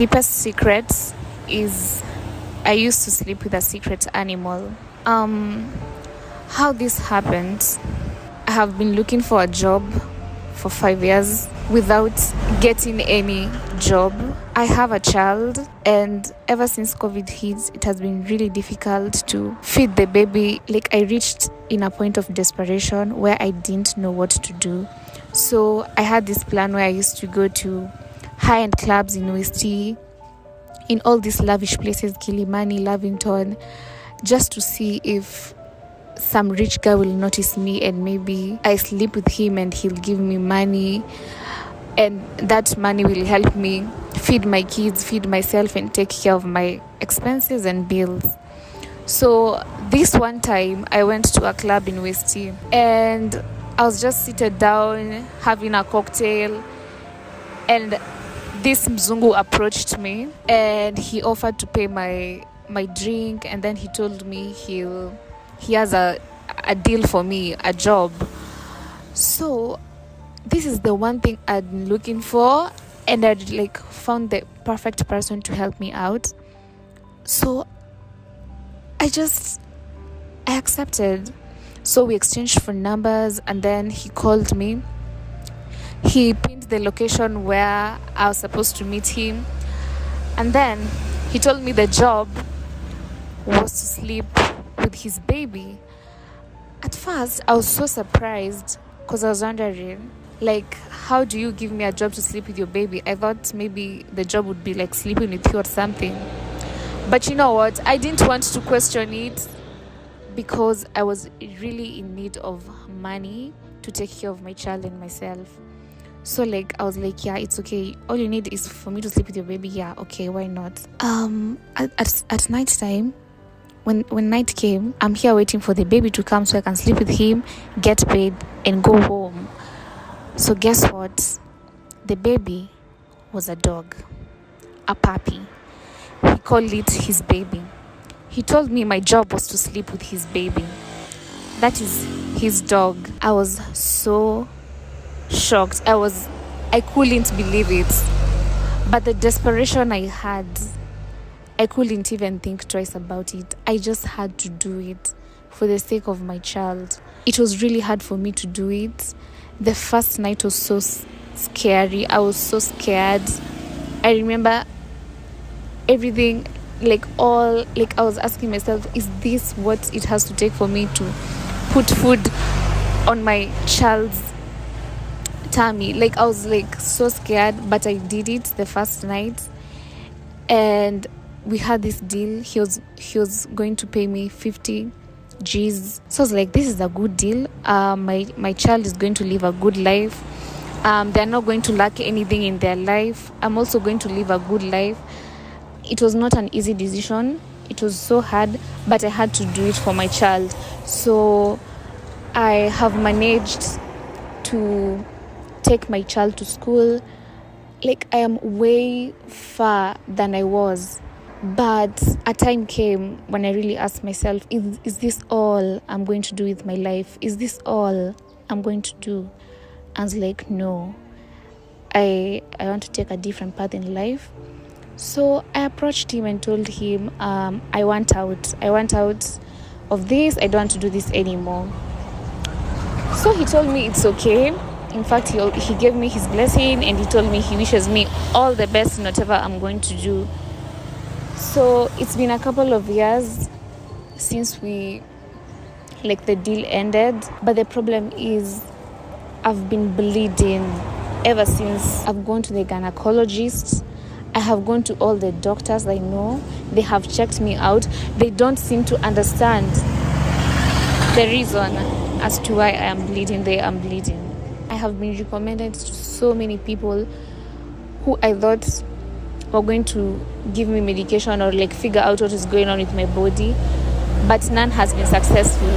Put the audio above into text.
Deepest secret is I used to sleep with a secret animal. How this happened, I have been looking for a job for 5 years without getting any job. I have a child, and ever since COVID hit, it has been really difficult to feed the baby. Like, I reached in a point of desperation where I didn't know what to do. So I had this plan where I used to go to high-end clubs in West, in all these lavish places, Kilimani, Lavington, just to see if some rich guy will notice me and maybe I sleep with him and he'll give me money, and that money will help me feed my kids, feed myself, and take care of my expenses and bills. So this one time I went to a club in West, and I was just seated down having a cocktail, and this Mzungu approached me and he offered to pay my drink, and then he told me he has a deal for me, a job. So this is the one thing I'd been looking for, and I'd found the perfect person to help me out. So I accepted. So we exchanged phone numbers, and then he called me. He pinned the location where I was supposed to meet him, and then he told me the job was to sleep with his baby. At first, I was so surprised because I was wondering, how do you give me a job to sleep with your baby? I thought maybe the job would be sleeping with you or something. But you know what? I didn't want to question it because I was really in need of money to take care of my child and myself. So I was yeah, it's okay. All you need is for me to sleep with your baby. Yeah, okay, why not? At night time, when night came, I'm here waiting for the baby to come so I can sleep with him, get paid, and go home. So guess what? The baby was a dog, a puppy. He called it his baby. He told me my job was to sleep with his baby. That is his dog. I was so shocked. I couldn't believe it. But the desperation I had, I couldn't even think twice about it. I just had to do it for the sake of my child. It was really hard for me to do it. The first night was so scary. I was so scared. I remember everything, I was asking myself, is this what it has to take for me to put food on my child's tummy? I was so scared, but I did it the first night, and we had this deal. He was going to pay me 50 G's. So I was this is a good deal. My child is going to live a good life. They're not going to lack anything in their life. I'm also going to live a good life. It was not an easy decision. It was so hard, but I had to do it for my child. So I have managed to take my child to school. I am way far than I was. But a time came when I really asked myself, is this all I'm going to do with my life? Is this all I'm going to do? I was no. I want to take a different path in life. So I approached him and told him, I want out of this. I don't want to do this anymore. So he told me it's okay. In fact, he gave me his blessing, and he told me he wishes me all the best in whatever I'm going to do. So it's been a couple of years since the deal ended. But the problem is I've been bleeding ever since. I've gone to the gynecologist. I have gone to all the doctors I know. They have checked me out. They don't seem to understand the reason as to why I am bleeding. They am bleeding. I have been recommended to so many people who I thought were going to give me medication or figure out what is going on with my body, but none has been successful.